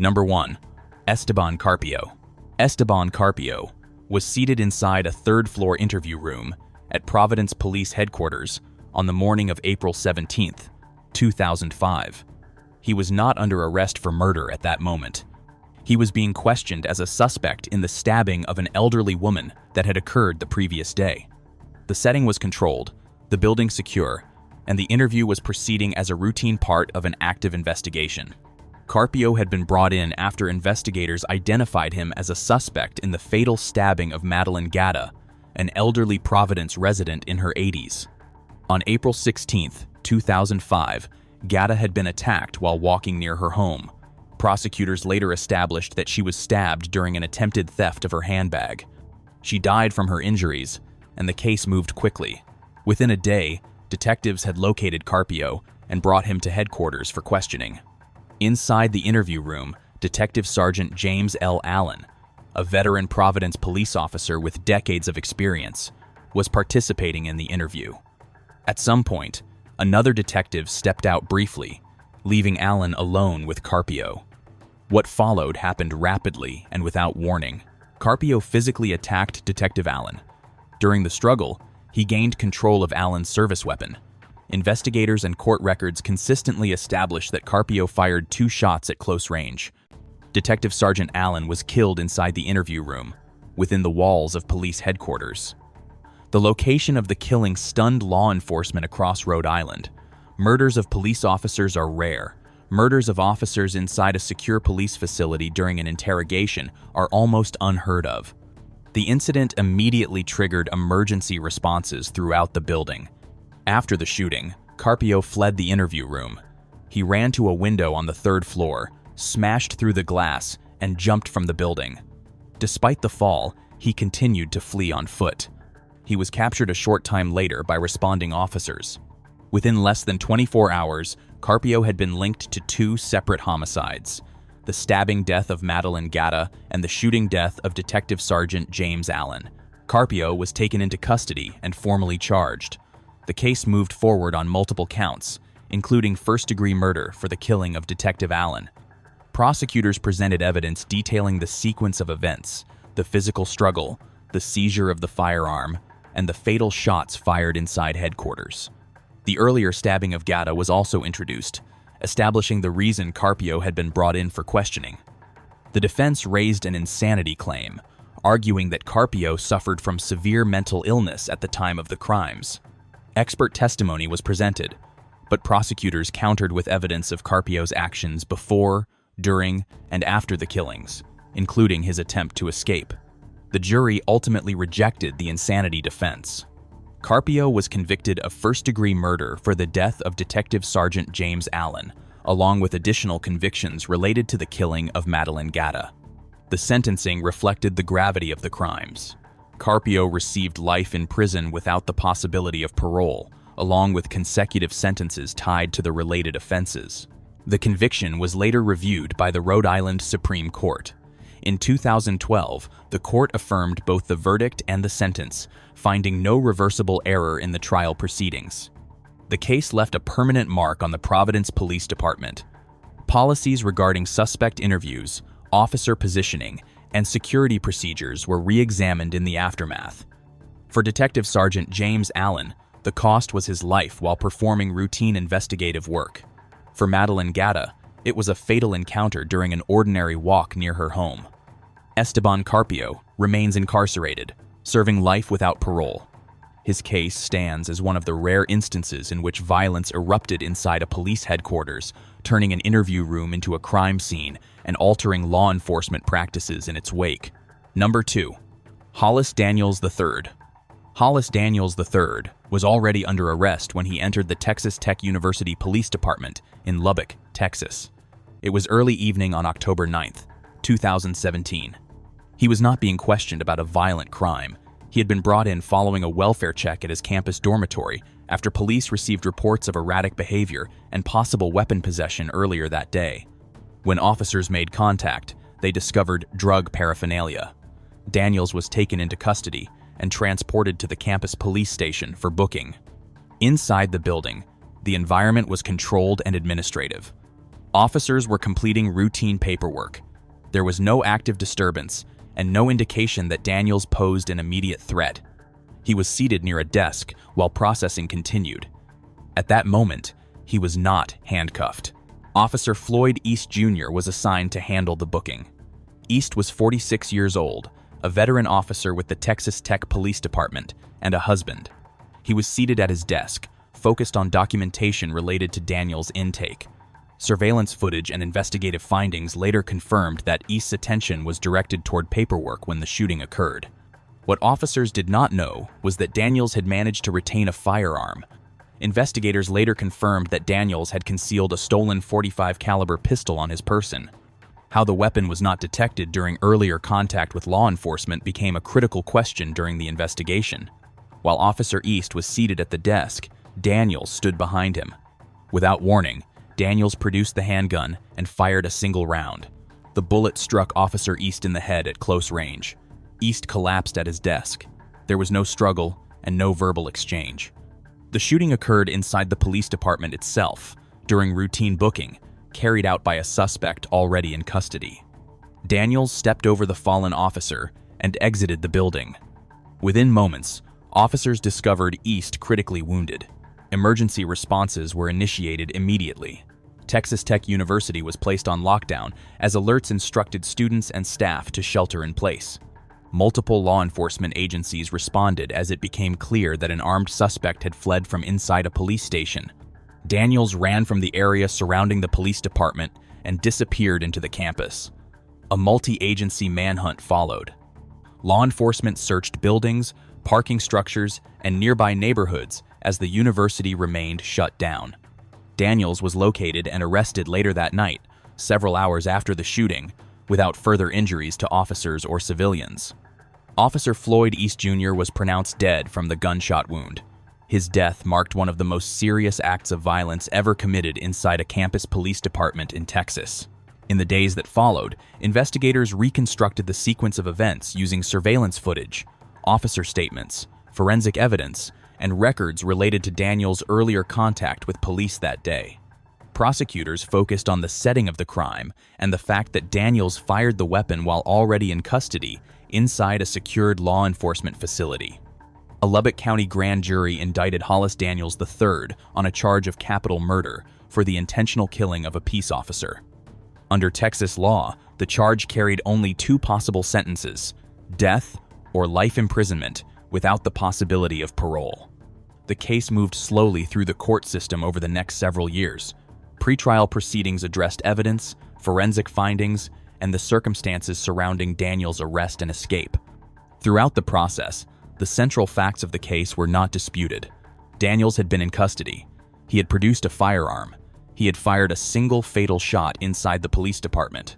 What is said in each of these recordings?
Number 1. Esteban Carpio. Esteban Carpio was seated inside a third-floor interview room at Providence Police Headquarters on the morning of April 17, 2005. He was not under arrest for murder at that moment. He was being questioned as a suspect in the stabbing of an elderly woman that had occurred the previous day. The setting was controlled, the building secure, and the interview was proceeding as a routine part of an active investigation. Carpio had been brought in after investigators identified him as a suspect in the fatal stabbing of Madeline Gatta, an elderly Providence resident in her 80s. On April 16, 2005, Gatta had been attacked while walking near her home. Prosecutors later established that she was stabbed during an attempted theft of her handbag. She died from her injuries, and the case moved quickly. Within a day, detectives had located Carpio and brought him to headquarters for questioning. Inside the interview room, Detective Sergeant James L. Allen, a veteran Providence police officer with decades of experience, was participating in the interview. At some point, another detective stepped out briefly, leaving Allen alone with Carpio. What followed happened rapidly and without warning. Carpio physically attacked Detective Allen. During the struggle, he gained control of Allen's service weapon. Investigators and court records consistently established that Carpio fired 2 shots at close range. Detective Sergeant Allen was killed inside the interview room, within the walls of police headquarters. The location of the killing stunned law enforcement across Rhode Island. Murders of police officers are rare. Murders of officers inside a secure police facility during an interrogation are almost unheard of. The incident immediately triggered emergency responses throughout the building. After the shooting, Carpio fled the interview room. He ran to a window on the 3rd floor, smashed through the glass, and jumped from the building. Despite the fall, he continued to flee on foot. He was captured a short time later by responding officers. Within less than 24 hours, Carpio had been linked to 2 separate homicides: the stabbing death of Madeline Gatta and the shooting death of Detective Sergeant James Allen. Carpio was taken into custody and formally charged. The case moved forward on multiple counts, including first-degree murder for the killing of Detective Allen. Prosecutors presented evidence detailing the sequence of events, the physical struggle, the seizure of the firearm, and the fatal shots fired inside headquarters. The earlier stabbing of Gatta was also introduced, establishing the reason Carpio had been brought in for questioning. The defense raised an insanity claim, arguing that Carpio suffered from severe mental illness at the time of the crimes. Expert testimony was presented, but prosecutors countered with evidence of Carpio's actions before, during, and after the killings, including his attempt to escape. The jury ultimately rejected the insanity defense. Carpio was convicted of first-degree murder for the death of Detective Sergeant James Allen, along with additional convictions related to the killing of Madeline Gatta. The sentencing reflected the gravity of the crimes. Carpio received life in prison without the possibility of parole, along with consecutive sentences tied to the related offenses. The conviction was later reviewed by the Rhode Island Supreme Court. In 2012, the court affirmed both the verdict and the sentence, finding no reversible error in the trial proceedings. The case left a permanent mark on the Providence Police Department. Policies regarding suspect interviews, officer positioning, and security procedures were re-examined in the aftermath. For Detective Sergeant James Allen, the cost was his life while performing routine investigative work. For Madeline Gatta, it was a fatal encounter during an ordinary walk near her home. Esteban Carpio remains incarcerated, serving life without parole. His case stands as one of the rare instances in which violence erupted inside a police headquarters, turning an interview room into a crime scene and altering law enforcement practices in its wake. Number 2. Hollis Daniels III. Hollis Daniels III was already under arrest when he entered the Texas Tech University Police Department in Lubbock, Texas. It was early evening on October 9, 2017. He was not being questioned about a violent crime. He had been brought in following a welfare check at his campus dormitory after police received reports of erratic behavior and possible weapon possession earlier that day. When officers made contact, they discovered drug paraphernalia. Daniels was taken into custody and transported to the campus police station for booking. Inside the building, the environment was controlled and administrative. Officers were completing routine paperwork. There was no active disturbance and no indication that Daniels posed an immediate threat. He was seated near a desk while processing continued. At that moment, he was not handcuffed. Officer Floyd East Jr. was assigned to handle the booking. East was 46 years old, a veteran officer with the Texas Tech Police Department, and a husband. He was seated at his desk, focused on documentation related to Daniels' intake. Surveillance footage and investigative findings later confirmed that East's attention was directed toward paperwork when the shooting occurred. What officers did not know was that Daniels had managed to retain a firearm. Investigators later confirmed that Daniels had concealed a stolen .45 caliber pistol on his person. How the weapon was not detected during earlier contact with law enforcement became a critical question during the investigation. While Officer East was seated at the desk, Daniels stood behind him. Without warning, Daniels produced the handgun and fired a single round. The bullet struck Officer East in the head at close range. East collapsed at his desk. There was no struggle and no verbal exchange. The shooting occurred inside the police department itself, during routine booking, carried out by a suspect already in custody. Daniels stepped over the fallen officer and exited the building. Within moments, officers discovered East critically wounded. Emergency responses were initiated immediately. Texas Tech University was placed on lockdown as alerts instructed students and staff to shelter in place. Multiple law enforcement agencies responded as it became clear that an armed suspect had fled from inside a police station. Daniels ran from the area surrounding the police department and disappeared into the campus. A multi-agency manhunt followed. Law enforcement searched buildings, parking structures, and nearby neighborhoods as the university remained shut down. Daniels was located and arrested later that night, several hours after the shooting, without further injuries to officers or civilians. Officer Floyd East Jr. was pronounced dead from the gunshot wound. His death marked one of the most serious acts of violence ever committed inside a campus police department in Texas. In the days that followed, investigators reconstructed the sequence of events using surveillance footage, officer statements, forensic evidence, and records related to Daniels' earlier contact with police that day. Prosecutors focused on the setting of the crime and the fact that Daniels fired the weapon while already in custody inside a secured law enforcement facility. A Lubbock County grand jury indicted Hollis Daniels III on a charge of capital murder for the intentional killing of a peace officer. Under Texas law, the charge carried only two possible sentences: death or life imprisonment without the possibility of parole. The case moved slowly through the court system over the next several years. Pretrial proceedings addressed evidence, forensic findings, and the circumstances surrounding Daniels' arrest and escape. Throughout the process, the central facts of the case were not disputed. Daniels had been in custody. He had produced a firearm. He had fired a single fatal shot inside the police department.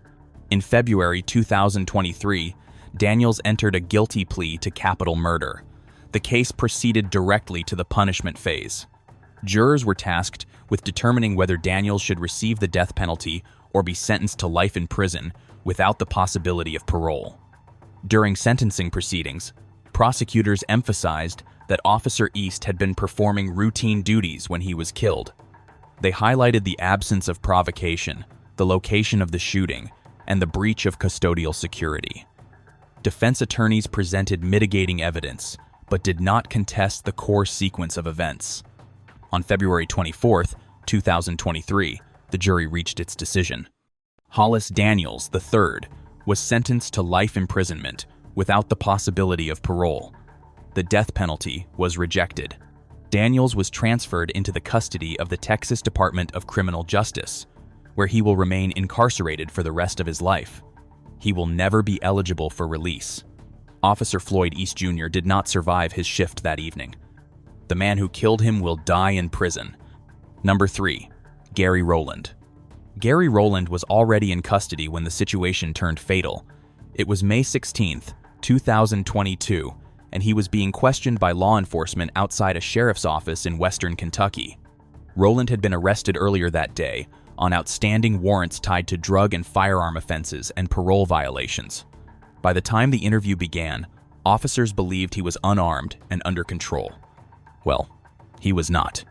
In February 2023, Daniels entered a guilty plea to capital murder. The case proceeded directly to the punishment phase. Jurors were tasked with determining whether Daniels should receive the death penalty or be sentenced to life in prison without the possibility of parole. During sentencing proceedings, prosecutors emphasized that Officer East had been performing routine duties when he was killed. They highlighted the absence of provocation, the location of the shooting, and the breach of custodial security. Defense attorneys presented mitigating evidence, but did not contest the core sequence of events. On February 24, 2023, the jury reached its decision. Hollis Daniels III was sentenced to life imprisonment without the possibility of parole. The death penalty was rejected. Daniels was transferred into the custody of the Texas Department of Criminal Justice, where he will remain incarcerated for the rest of his life. He will never be eligible for release. Officer Floyd East Jr. did not survive his shift that evening. The man who killed him will die in prison. Number 3. Gary Rowland. Gary Rowland was already in custody when the situation turned fatal. It was May 16, 2022, and he was being questioned by law enforcement outside a sheriff's office in western Kentucky. Rowland had been arrested earlier that day on outstanding warrants tied to drug and firearm offenses and parole violations. By the time the interview began, officers believed he was unarmed and under control. Well, he was not.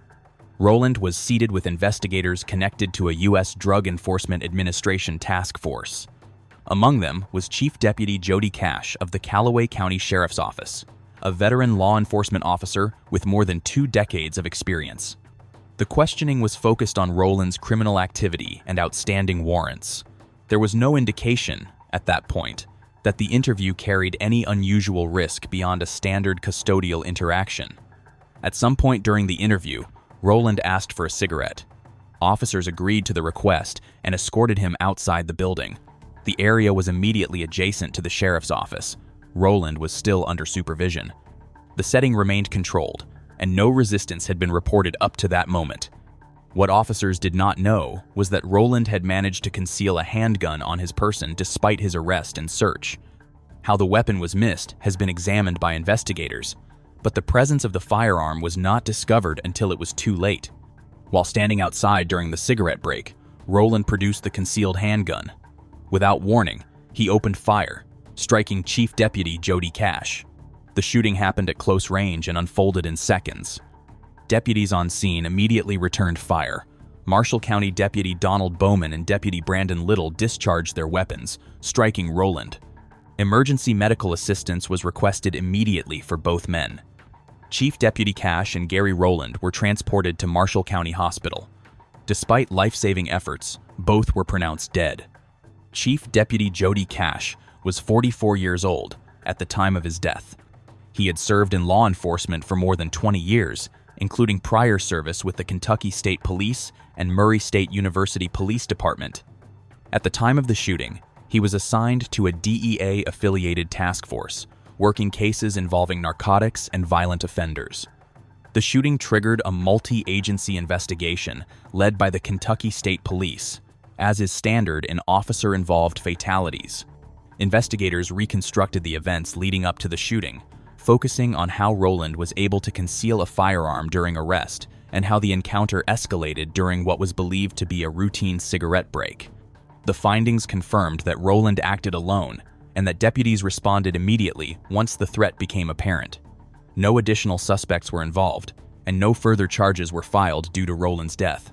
Rowland was seated with investigators connected to a U.S. Drug Enforcement Administration task force. Among them was Chief Deputy Jody Cash of the Callaway County Sheriff's Office, a veteran law enforcement officer with more than 2 decades of experience. The questioning was focused on Rowland's criminal activity and outstanding warrants. There was no indication, at that point, that the interview carried any unusual risk beyond a standard custodial interaction. At some point during the interview, Rowland asked for a cigarette. Officers agreed to the request and escorted him outside the building. The area was immediately adjacent to the sheriff's office. Rowland was still under supervision. The setting remained controlled, and no resistance had been reported up to that moment. What officers did not know was that Rowland had managed to conceal a handgun on his person despite his arrest and search. How the weapon was missed has been examined by investigators, but the presence of the firearm was not discovered until it was too late. While standing outside during the cigarette break, Rowland produced the concealed handgun. Without warning, he opened fire, striking Chief Deputy Jody Cash. The shooting happened at close range and unfolded in seconds. Deputies on scene immediately returned fire. Marshall County Deputy Donald Bowman and Deputy Brandon Little discharged their weapons, striking Rowland. Emergency medical assistance was requested immediately for both men. Chief Deputy Cash and Gary Rowland were transported to Marshall County Hospital. Despite life-saving efforts, both were pronounced dead. Chief Deputy Jody Cash was 44 years old at the time of his death. He had served in law enforcement for more than 20 years, including prior service with the Kentucky State Police and Murray State University Police Department. At the time of the shooting, he was assigned to a DEA-affiliated task force, working cases involving narcotics and violent offenders. The shooting triggered a multi-agency investigation led by the Kentucky State Police, as is standard in officer-involved fatalities. Investigators reconstructed the events leading up to the shooting, focusing on how Rowland was able to conceal a firearm during arrest and how the encounter escalated during what was believed to be a routine cigarette break. The findings confirmed that Rowland acted alone and that deputies responded immediately once the threat became apparent. No additional suspects were involved, and no further charges were filed due to Rowland's death.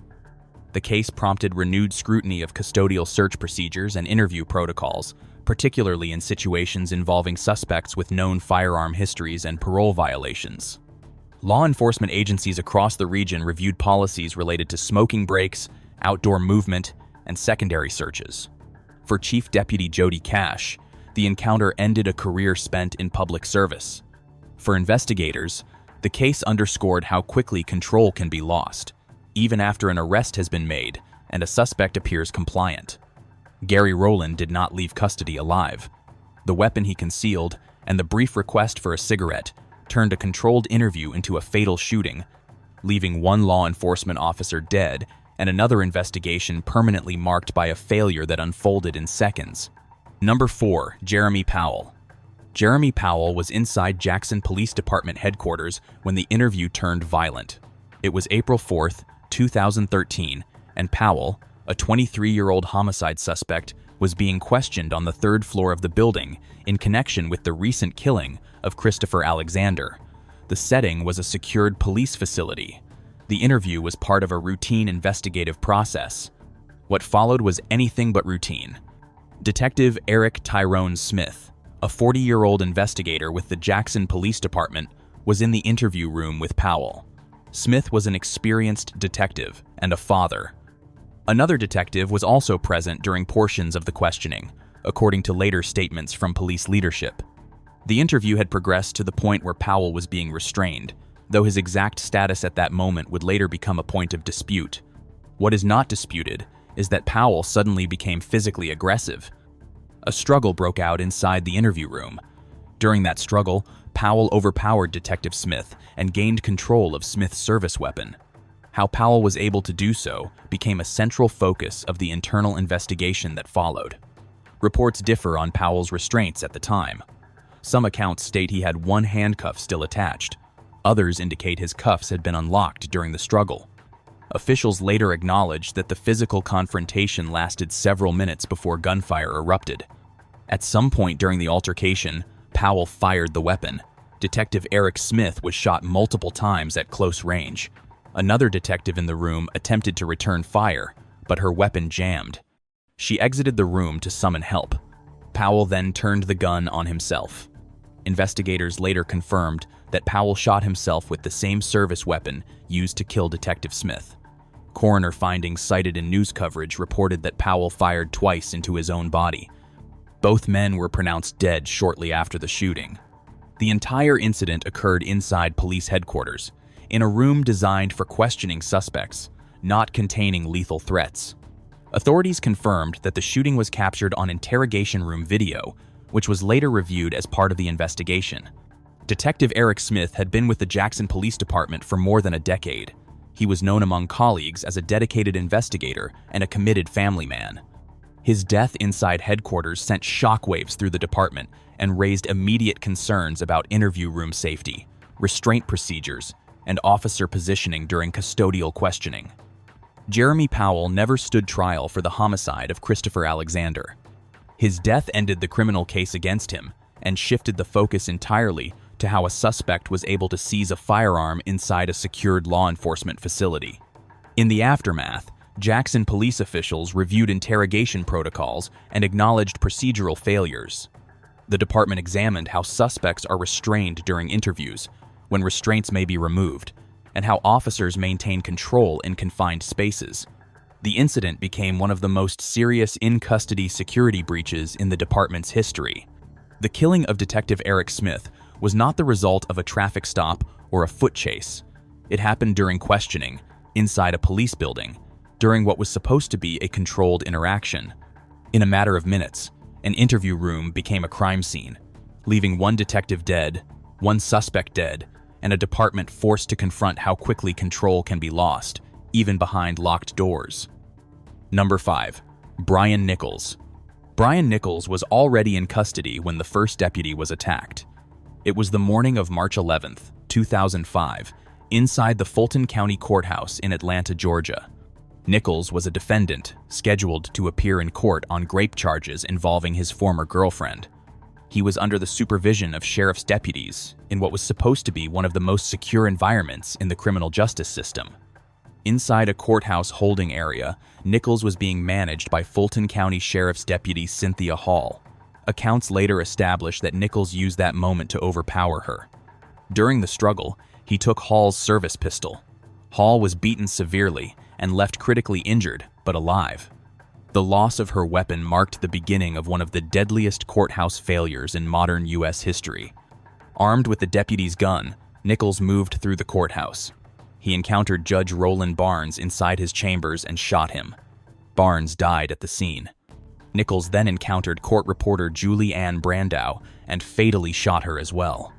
The case prompted renewed scrutiny of custodial search procedures and interview protocols, particularly in situations involving suspects with known firearm histories and parole violations. Law enforcement agencies across the region reviewed policies related to smoking breaks, outdoor movement, and secondary searches. For Chief Deputy Jody Cash, the encounter ended a career spent in public service. For investigators, the case underscored how quickly control can be lost, even after an arrest has been made and a suspect appears compliant. Gary Rowland did not leave custody alive. The weapon he concealed and the brief request for a cigarette turned a controlled interview into a fatal shooting, leaving one law enforcement officer dead and another investigation permanently marked by a failure that unfolded in seconds. Number 4. Jeremy Powell. Jeremy Powell was inside Jackson Police Department headquarters when the interview turned violent. It was April 4th, 2013, and Powell, a 23-year-old homicide suspect, was being questioned on the 3rd floor of the building in connection with the recent killing of Christopher Alexander. The setting was a secured police facility. The interview was part of a routine investigative process. What followed was anything but routine. Detective Eric Tyrone Smith, a 40-year-old investigator with the Jackson Police Department, was in the interview room with Powell. Smith was an experienced detective and a father. Another detective was also present during portions of the questioning, according to later statements from police leadership. The interview had progressed to the point where Powell was being restrained, though his exact status at that moment would later become a point of dispute. What is not disputed is that Powell suddenly became physically aggressive. A struggle broke out inside the interview room. During that struggle, Powell overpowered Detective Smith and gained control of Smith's service weapon. How Powell was able to do so became a central focus of the internal investigation that followed. Reports differ on Powell's restraints at the time. Some accounts state he had one handcuff still attached. Others indicate his cuffs had been unlocked during the struggle. Officials later acknowledged that the physical confrontation lasted several minutes before gunfire erupted. At some point during the altercation, Powell fired the weapon. Detective Eric Smith was shot multiple times at close range. Another detective in the room attempted to return fire, but her weapon jammed. She exited the room to summon help. Powell then turned the gun on himself. Investigators later confirmed that Powell shot himself with the same service weapon used to kill Detective Smith. Coroner findings cited in news coverage reported that Powell fired twice into his own body. Both men were pronounced dead shortly after the shooting. The entire incident occurred inside police headquarters, in a room designed for questioning suspects, not containing lethal threats. Authorities confirmed that the shooting was captured on interrogation room video, which was later reviewed as part of the investigation. Detective Eric Smith had been with the Jackson Police Department for more than a decade. He was known among colleagues as a dedicated investigator and a committed family man. His death inside headquarters sent shockwaves through the department and raised immediate concerns about interview room safety, restraint procedures, and officer positioning during custodial questioning. Jeremy Powell never stood trial for the homicide of Christopher Alexander. His death ended the criminal case against him and shifted the focus entirely to how a suspect was able to seize a firearm inside a secured law enforcement facility. In the aftermath, Jackson police officials reviewed interrogation protocols and acknowledged procedural failures. The department examined how suspects are restrained during interviews, when restraints may be removed, and how officers maintain control in confined spaces. The incident became one of the most serious in-custody security breaches in the department's history. The killing of Detective Eric Smith was not the result of a traffic stop or a foot chase. It happened during questioning, inside a police building, during what was supposed to be a controlled interaction. In a matter of minutes, an interview room became a crime scene, leaving one detective dead, one suspect dead, and a department forced to confront how quickly control can be lost, even behind locked doors. Number 5. Brian Nichols. Brian Nichols was already in custody when the first deputy was attacked. It was the morning of March 11, 2005, inside the Fulton County Courthouse in Atlanta, Georgia. Nichols was a defendant, scheduled to appear in court on rape charges involving his former girlfriend. He was under the supervision of sheriff's deputies in what was supposed to be one of the most secure environments in the criminal justice system. Inside a courthouse holding area, Nichols was being managed by Fulton County Sheriff's Deputy Cynthia Hall. Accounts later established that Nichols used that moment to overpower her. During the struggle, he took Hall's service pistol. Hall was beaten severely and left critically injured, but alive. The loss of her weapon marked the beginning of one of the deadliest courthouse failures in modern U.S. history. Armed with the deputy's gun, Nichols moved through the courthouse. He encountered Judge Roland Barnes inside his chambers and shot him. Barnes died at the scene. Nichols then encountered court reporter Julie Ann Brandow and fatally shot her as well.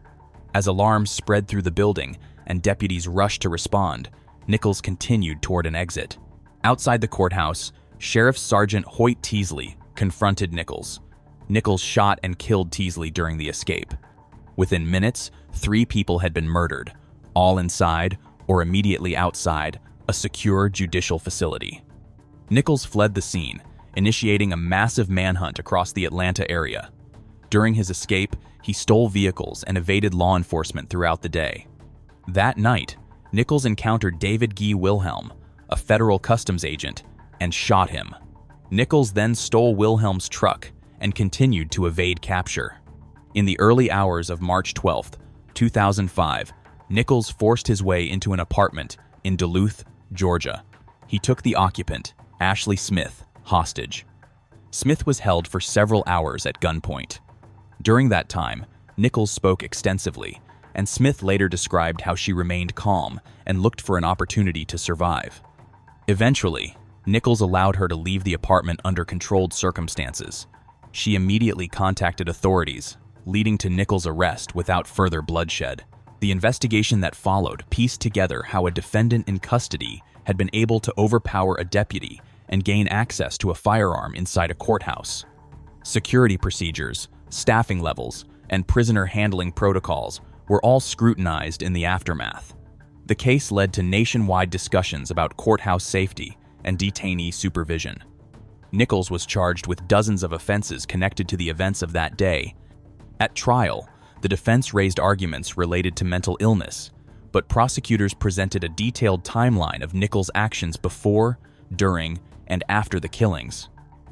As alarms spread through the building and deputies rushed to respond, Nichols continued toward an exit. Outside the courthouse, Sheriff Sergeant Hoyt Teasley confronted Nichols. Nichols shot and killed Teasley during the escape. Within minutes, 3 people had been murdered, all inside or immediately outside a secure judicial facility. Nichols fled the scene, initiating a massive manhunt across the Atlanta area. During his escape, he stole vehicles and evaded law enforcement throughout the day. That night, Nichols encountered David Guy Wilhelm, a federal customs agent, and shot him. Nichols then stole Wilhelm's truck and continued to evade capture. In the early hours of March 12, 2005, Nichols forced his way into an apartment in Duluth, Georgia. He took the occupant, Ashley Smith, hostage. Smith was held for several hours at gunpoint. During that time, Nichols spoke extensively, and Smith later described how she remained calm and looked for an opportunity to survive. Eventually, Nichols allowed her to leave the apartment under controlled circumstances. She immediately contacted authorities, leading to Nichols' arrest without further bloodshed. The investigation that followed pieced together how a defendant in custody had been able to overpower a deputy and gain access to a firearm inside a courthouse. Security procedures, staffing levels, and prisoner handling protocols were all scrutinized in the aftermath. The case led to nationwide discussions about courthouse safety and detainee supervision. Nichols was charged with dozens of offenses connected to the events of that day. At trial, the defense raised arguments related to mental illness, but prosecutors presented a detailed timeline of Nichols' actions before, during, and after the killings.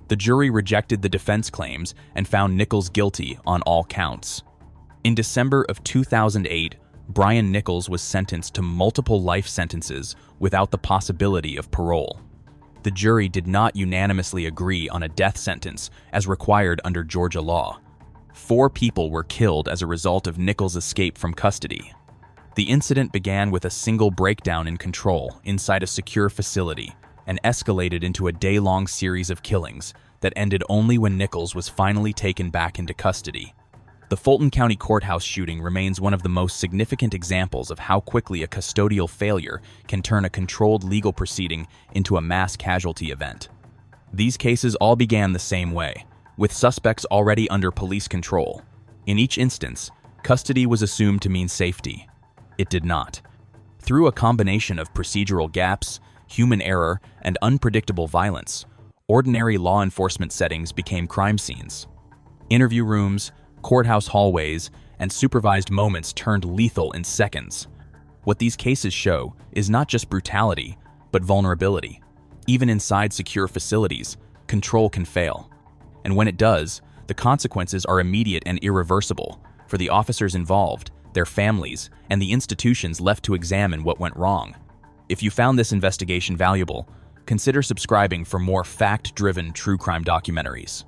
The jury rejected the defense claims and found Nichols guilty on all counts. In December of 2008, Brian Nichols was sentenced to multiple life sentences without the possibility of parole. The jury did not unanimously agree on a death sentence as required under Georgia law. 4 people were killed as a result of Nichols' escape from custody. The incident began with a single breakdown in control inside a secure facility and escalated into a day-long series of killings that ended only when Nichols was finally taken back into custody. The Fulton County Courthouse shooting remains one of the most significant examples of how quickly a custodial failure can turn a controlled legal proceeding into a mass casualty event. These cases all began the same way, with suspects already under police control. In each instance, custody was assumed to mean safety. It did not. Through a combination of procedural gaps, human error, and unpredictable violence, ordinary law enforcement settings became crime scenes. Interview rooms, courthouse hallways, and supervised moments turned lethal in seconds. What these cases show is not just brutality, but vulnerability. Even inside secure facilities, control can fail. And when it does, the consequences are immediate and irreversible for the officers involved, their families, and the institutions left to examine what went wrong. If you found this investigation valuable, consider subscribing for more fact-driven true crime documentaries.